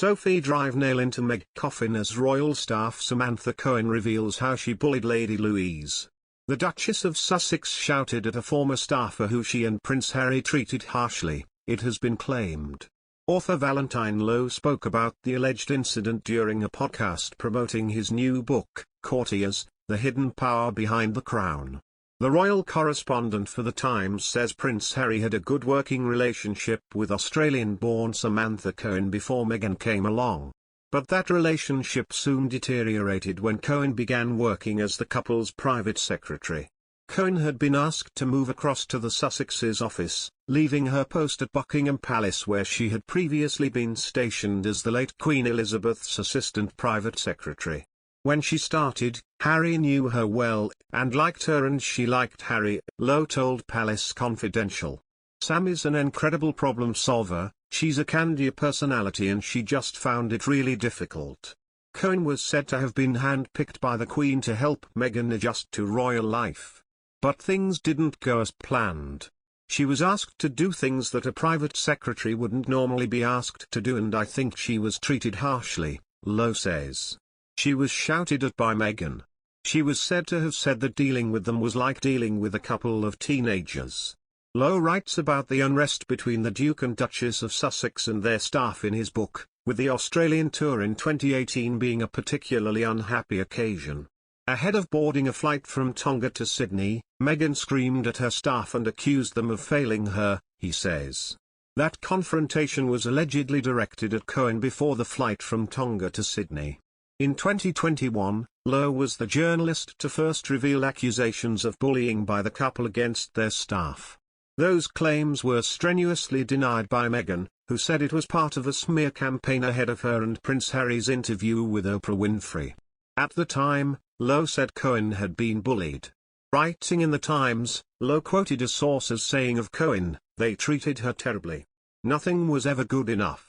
Sophie drive nail into MEG coffin as royal staff. Samantha Cohen reveals how she bullied Lady Louise. The Duchess of Sussex shouted at a former staffer who she and Prince Harry treated harshly, it has been claimed. Author Valentine Lowe spoke about the alleged incident during a podcast promoting his new book, Courtiers, The Hidden Power Behind the Crown. The royal correspondent for The Times says Prince Harry had a good working relationship with Australian-born Samantha Cohen before Meghan came along. But that relationship soon deteriorated when Cohen began working as the couple's private secretary. Cohen had been asked to move across to the Sussex's office, leaving her post at Buckingham Palace where she had previously been stationed as the late Queen Elizabeth's assistant private secretary. When she started, Harry knew her well, and liked her and she liked Harry, Lowe told Palace Confidential. Sam is an incredible problem solver, she's a candy personality and she just found it really difficult. Cohen was said to have been handpicked by the Queen to help Meghan adjust to royal life. But things didn't go as planned. She was asked to do things that a private secretary wouldn't normally be asked to do, and I think she was treated harshly, Lowe says. She was shouted at by Meghan. She was said to have said that dealing with them was like dealing with a couple of teenagers. Lowe writes about the unrest between the Duke and Duchess of Sussex and their staff in his book, with the Australian tour in 2018 being a particularly unhappy occasion. Ahead of boarding a flight from Tonga to Sydney, Meghan screamed at her staff and accused them of failing her, he says. That confrontation was allegedly directed at Cohen before the flight from Tonga to Sydney. In 2021, Lowe was the journalist to first reveal accusations of bullying by the couple against their staff. Those claims were strenuously denied by Meghan, who said it was part of a smear campaign ahead of her and Prince Harry's interview with Oprah Winfrey. At the time, Lowe said Cohen had been bullied. Writing in The Times, Lowe quoted a source as saying of Cohen, "They treated her terribly. Nothing was ever good enough.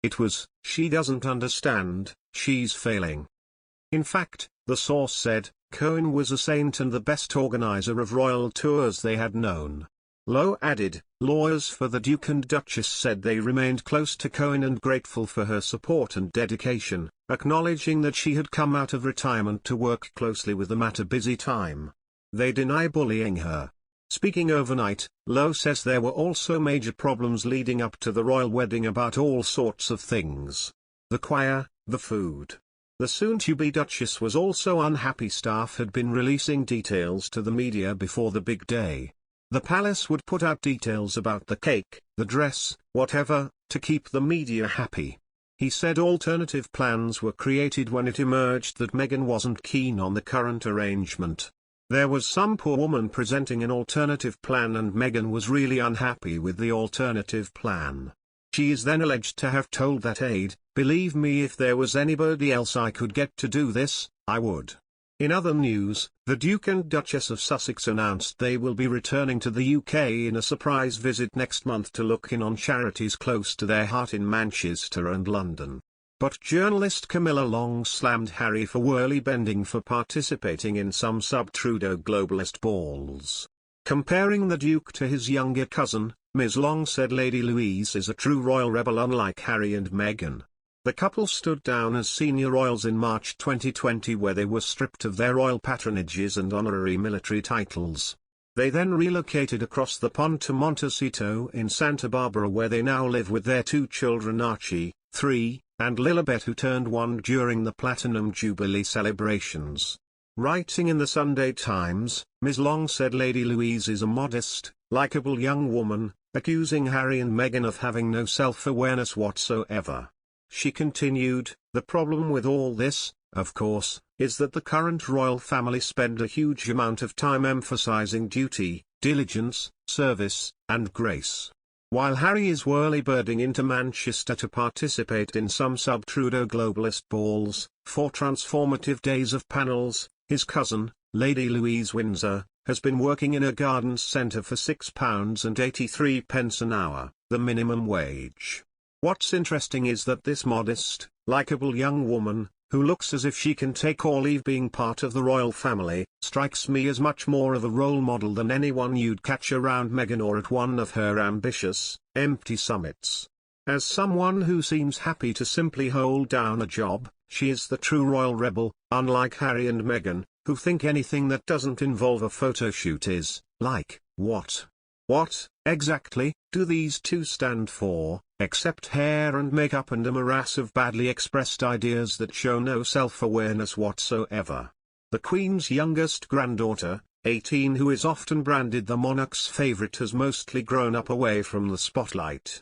It was, she doesn't understand, she's failing." In fact, the source said, Cohen was a saint and the best organizer of royal tours they had known. Lowe added, lawyers for the Duke and Duchess said they remained close to Cohen and grateful for her support and dedication, acknowledging that she had come out of retirement to work closely with them at a busy time. They deny bullying her. Speaking overnight, Lowe says there were also major problems leading up to the royal wedding about all sorts of things. The choir, the food. The soon-to-be Duchess was also unhappy. Staff had been releasing details to the media before the big day. The palace would put out details about the cake, the dress, whatever, to keep the media happy. He said alternative plans were created when it emerged that Meghan wasn't keen on the current arrangement. There was some poor woman presenting an alternative plan and Meghan was really unhappy with the alternative plan. She is then alleged to have told that aide, "Believe me, if there was anybody else I could get to do this, I would." In other news, the Duke and Duchess of Sussex announced they will be returning to the UK in a surprise visit next month to look in on charities close to their heart in Manchester and London. But journalist Camilla Long slammed Harry for whirly bending for participating in some sub-Trudeau globalist balls. Comparing the Duke to his younger cousin, Ms. Long said Lady Louise is a true royal rebel unlike Harry and Meghan. The couple stood down as senior royals in March 2020 where they were stripped of their royal patronages and honorary military titles. They then relocated across the pond to Montecito in Santa Barbara where they now live with their two children Archie, 3, and Lilibet who turned 1 during the Platinum Jubilee celebrations. Writing in the Sunday Times, Ms. Long said Lady Louise is a modest, likable young woman, accusing Harry and Meghan of having no self-awareness whatsoever. She continued, "The problem with all this, of course, is that the current royal family spend a huge amount of time emphasizing duty, diligence, service, and grace. While Harry is whirly-birding into Manchester to participate in some sub-Trudeau globalist balls, 4 transformative days of panels, his cousin, Lady Louise Windsor, has been working in a gardens centre for £6.83 an hour, the minimum wage. What's interesting is that this modest, likeable young woman, who looks as if she can take or leave being part of the royal family, strikes me as much more of a role model than anyone you'd catch around Meghan or at one of her ambitious, empty summits. As someone who seems happy to simply hold down a job, she is the true royal rebel, unlike Harry and Meghan, who think anything that doesn't involve a photo shoot is, like, what? What, exactly, do these two stand for, except hair and makeup and a morass of badly expressed ideas that show no self-awareness whatsoever? The Queen's youngest granddaughter, 18, who is often branded the monarch's favourite, has mostly grown up away from the spotlight.